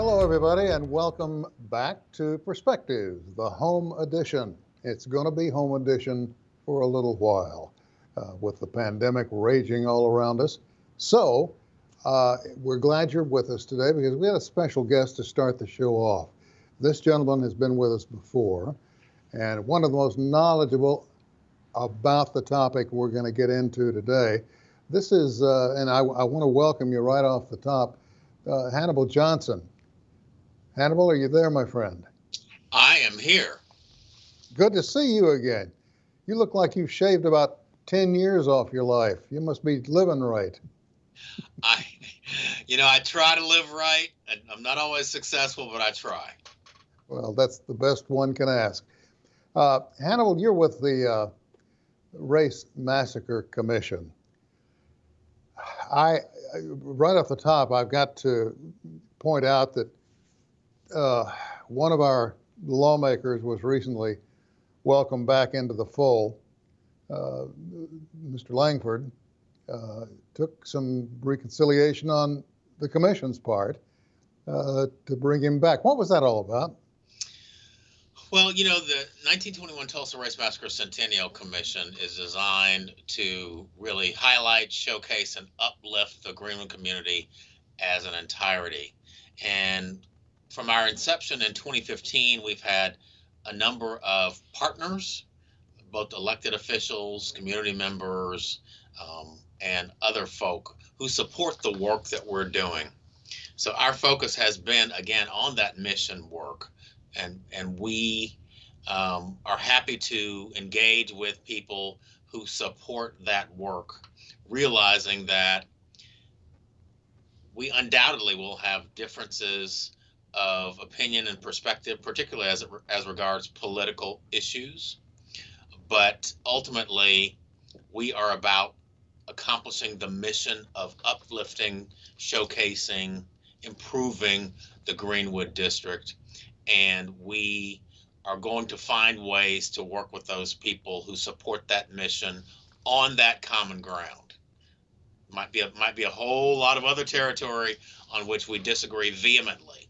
Hello, everybody, and welcome back to Perspectives, the home edition. It's going to be home edition for a little while with the pandemic raging all around us. So, we're glad you're with us today because we had a special guest to start the show off. This gentleman has been with us before, and one of the most knowledgeable about the topic we're going to get into today. This is, and I want to welcome you right off the top, Hannibal Johnson. Hannibal, are you there, my friend? I am here. Good to see you again. You look like you've shaved about 10 years off your life. You must be living right. I try to live right. I'm not always successful, but I try. Well, that's the best one can ask. Hannibal, you're with the Race Massacre Commission. Right off the top, I've got to point out that one of our lawmakers was recently welcomed back into the fold. Mr. Langford took some reconciliation on the commission's part to bring him back. What was that all about? Well, the 1921 Tulsa Race Massacre Centennial Commission is designed to really highlight, showcase, and uplift the Greenwood community as an entirety. And from our inception in 2015, we've had a number of partners, both elected officials, community members, and other folk who support the work that we're doing. So our focus has been, again, on that mission work. And we are happy to engage with people who support that work, realizing that we undoubtedly will have differences of opinion and perspective, particularly as regards political issues. But ultimately, we are about accomplishing the mission of uplifting, showcasing, improving the Greenwood District. And we are going to find ways to work with those people who support that mission on that common ground. Might be a whole lot of other territory on which we disagree vehemently,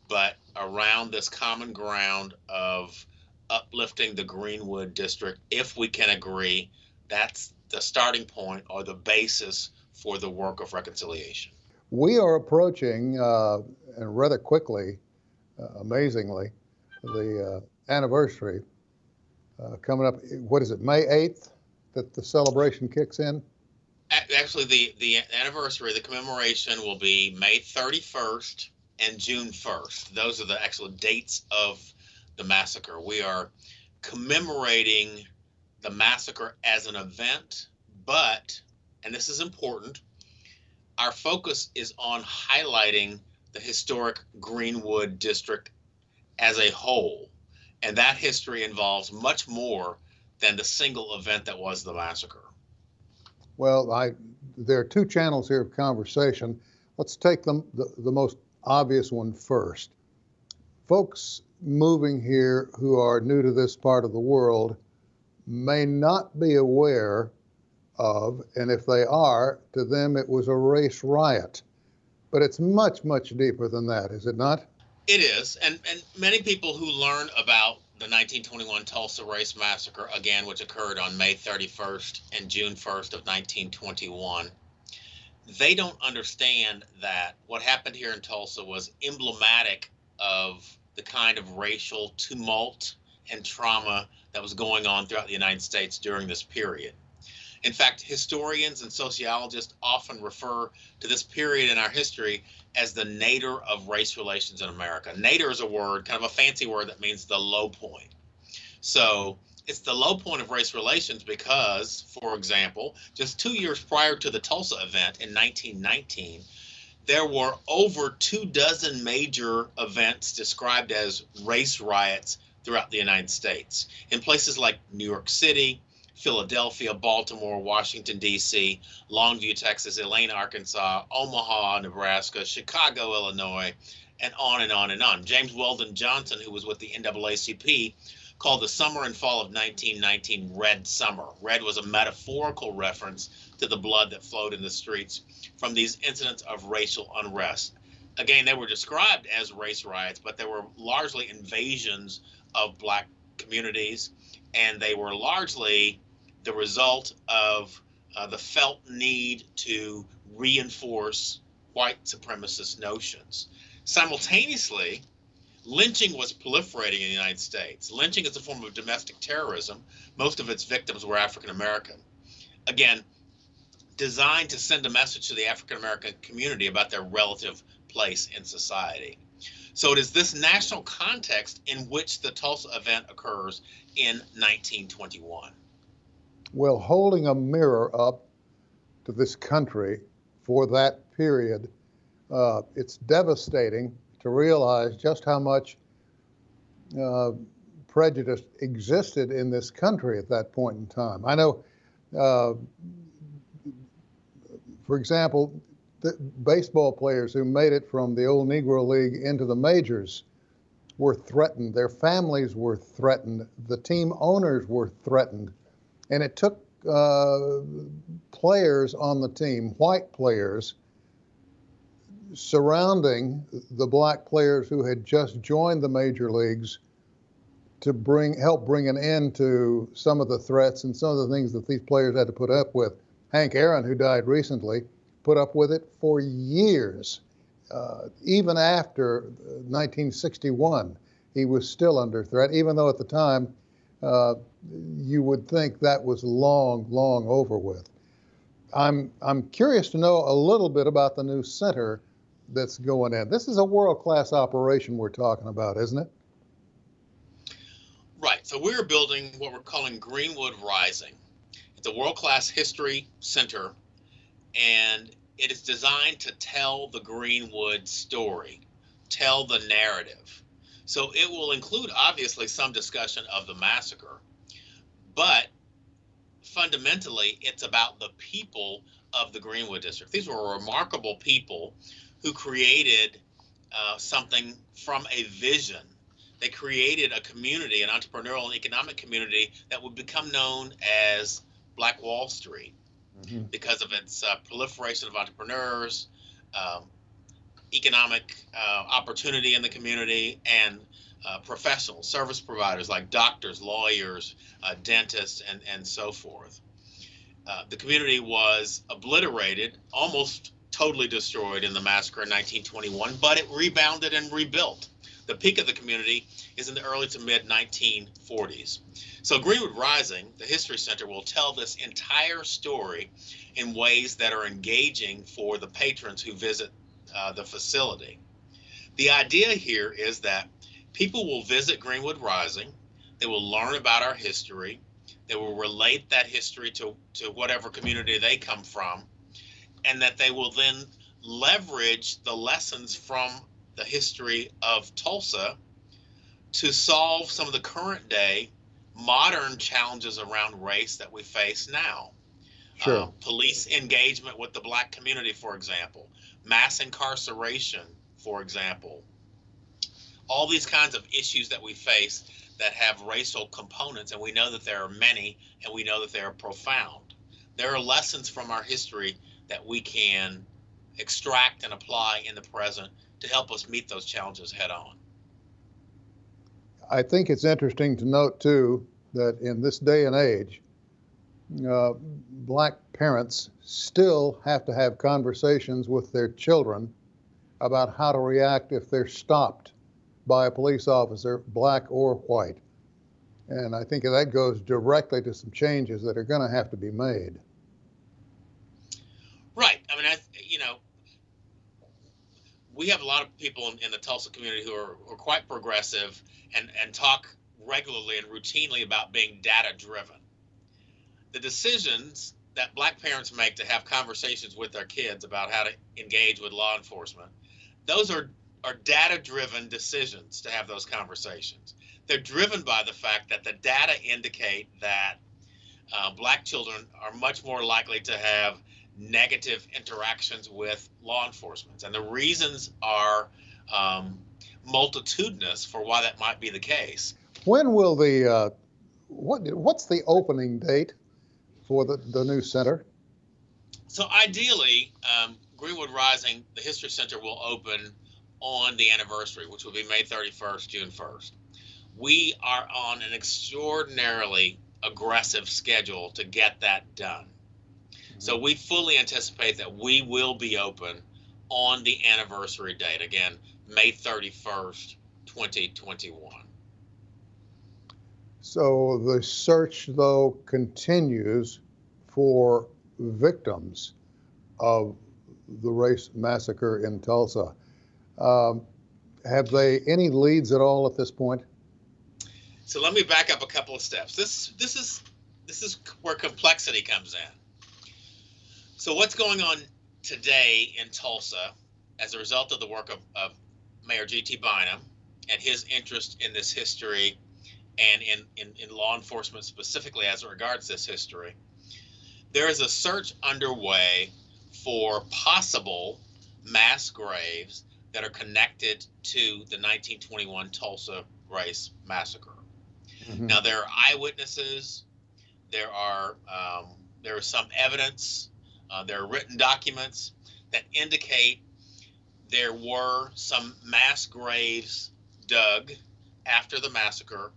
but around this common ground of uplifting the Greenwood District, if we can agree, that's the starting point or the basis for the work of reconciliation. We are approaching, and rather quickly, amazingly, the anniversary coming up. What is it, May 8th, that the celebration kicks in? Actually, the anniversary, the commemoration will be May 31st and June 1st. Those are the actual dates of the massacre. We are commemorating the massacre as an event, but, and this is important, our focus is on highlighting the historic Greenwood District as a whole. And that history involves much more than the single event that was the massacre. Well, there are two channels here of conversation. Let's take the most obvious one first. Folks moving here who are new to this part of the world may not be aware of, and if they are, to them it was a race riot. But it's much, much deeper than that, is it not? It is, and many people who learn about the 1921 Tulsa Race Massacre, again, which occurred on May 31st and June 1st of 1921, they don't understand that what happened here in Tulsa was emblematic of the kind of racial tumult and trauma that was going on throughout the United States during this period. In fact, historians and sociologists often refer to this period in our history as the nadir of race relations in America. Nadir is a word, kind of a fancy word that means the low point. So it's the low point of race relations because, for example, just 2 years prior to the Tulsa event in 1919, there were over 24 major events described as race riots throughout the United States in places like New York City, Philadelphia, Baltimore, Washington, D.C., Longview, Texas, Elaine, Arkansas, Omaha, Nebraska, Chicago, Illinois, and on and on and on. James Weldon Johnson, who was with the NAACP, called the summer and fall of 1919 Red Summer. Red was a metaphorical reference to the blood that flowed in the streets from these incidents of racial unrest. Again, they were described as race riots, but they were largely invasions of black communities, and they were largely the result of the felt need to reinforce white supremacist notions. Simultaneously, lynching was proliferating in the United States. Lynching is a form of domestic terrorism. Most of its victims were African American. Again, designed to send a message to the African American community about their relative place in society. So it is this national context in which the Tulsa event occurs in 1921. Well, holding a mirror up to this country for that period, it's devastating to realize just how much prejudice existed in this country at that point in time. I know, for example, the baseball players who made it from the old Negro League into the majors were threatened. Their families were threatened. The team owners were threatened. And it took players on the team, white players, surrounding the black players who had just joined the major leagues to help bring an end to some of the threats and some of the things that these players had to put up with. Hank Aaron, who died recently, put up with it for years. Even after 1961, he was still under threat, even though at the time you would think that was long, long over with. I'm curious to know a little bit about the new center that's going in. This is a world-class operation we're talking about, isn't it? Right. So we're building what we're calling Greenwood Rising. It's a world-class history center, and it is designed to tell the Greenwood story, tell the narrative. So it will include, obviously, some discussion of the massacre, but fundamentally, it's about the people of the Greenwood District. These were remarkable people who created something from a vision. They created a community, an entrepreneurial and economic community that would become known as Black Wall Street because of its proliferation of entrepreneurs, economic opportunity in the community, and professional service providers like doctors, lawyers, dentists, and so forth. The community was obliterated, almost totally destroyed in the massacre in 1921, but it rebounded and rebuilt. The peak of the community is in the early to mid 1940s. So Greenwood Rising, the History Center, will tell this entire story in ways that are engaging for the patrons who visit the facility. The idea here is that people will visit Greenwood Rising, they will learn about our history, they will relate that history to whatever community they come from, and that they will then leverage the lessons from the history of Tulsa to solve some of the current day modern challenges around race that we face now. Sure. Police engagement with the black community, for example, mass incarceration, for example, all these kinds of issues that we face that have racial components, and we know that there are many, and we know that they are profound. There are lessons from our history that we can extract and apply in the present to help us meet those challenges head on. I think it's interesting to note, too, that in this day and age, black parents still have to have conversations with their children about how to react if they're stopped by a police officer, black or white. And I think that goes directly to some changes that are going to have to be made. Right. I mean, we have a lot of people in the Tulsa community who are quite progressive and talk regularly and routinely about being data driven. The decisions that black parents make to have conversations with their kids about how to engage with law enforcement, those are data driven decisions to have those conversations. They're driven by the fact that the data indicate that black children are much more likely to have negative interactions with law enforcement. And the reasons are multitudinous for why that might be the case. When will what's the opening date for the new center? So ideally, Greenwood Rising, the History Center will open on the anniversary, which will be May 31st, June 1st. We are on an extraordinarily aggressive schedule to get that done. So we fully anticipate that we will be open on the anniversary date, again, May 31st, 2021. So the search, though, continues for victims of the race massacre in Tulsa. Have they any leads at all at this point? So let me back up a couple of steps. This is where complexity comes in. So what's going on today in Tulsa as a result of the work of Mayor G.T. Bynum and his interest in this history and in law enforcement specifically as it regards this history, there is a search underway for possible mass graves that are connected to the 1921 Tulsa Race Massacre. Mm-hmm. Now, there are eyewitnesses, there is some evidence, there are written documents that indicate there were some mass graves dug after the massacre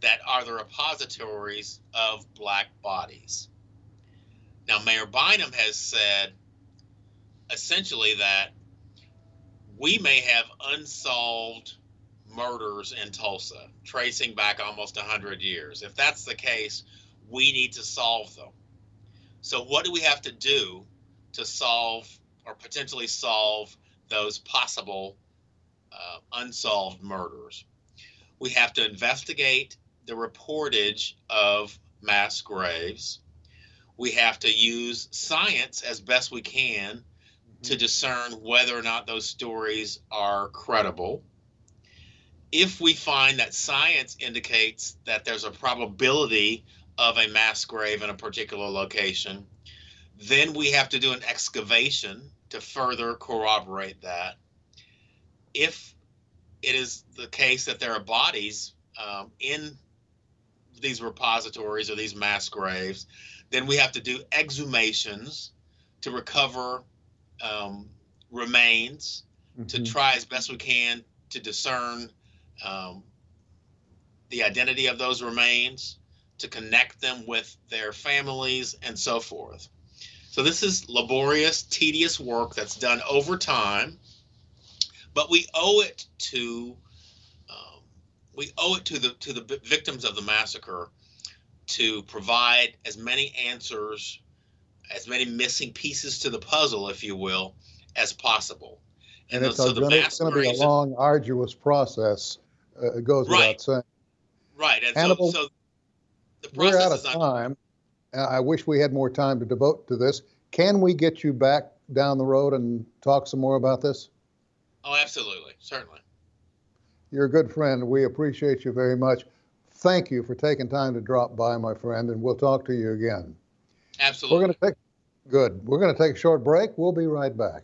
that are the repositories of black bodies. Now, Mayor Bynum has said essentially that we may have unsolved murders in Tulsa, tracing back almost 100 years. If that's the case, we need to solve them. So what do we have to do to solve or potentially solve those possible unsolved murders? We have to investigate the reportage of mass graves. We have to use science as best we can to discern whether or not those stories are credible. If we find that science indicates that there's a probability of a mass grave in a particular location, then we have to do an excavation to further corroborate that. If it is the case that there are bodies in these repositories or these mass graves, then we have to do exhumations to recover remains, to try as best we can to discern the identity of those remains, to connect them with their families, and so forth. So this is laborious, tedious work that's done over time, but we owe it to the victims of the massacre to provide as many answers, as many missing pieces to the puzzle, if you will, as possible. And it's going to be a long, arduous process. It goes without saying. Right. And Hannibal, so the process we're out of time. I wish we had more time to devote to this. Can we get you back down the road and talk some more about this? Oh, absolutely. Certainly. You're a good friend. We appreciate you very much. Thank you for taking time to drop by, my friend, and we'll talk to you again. Absolutely. We're going to take a short break. We'll be right back.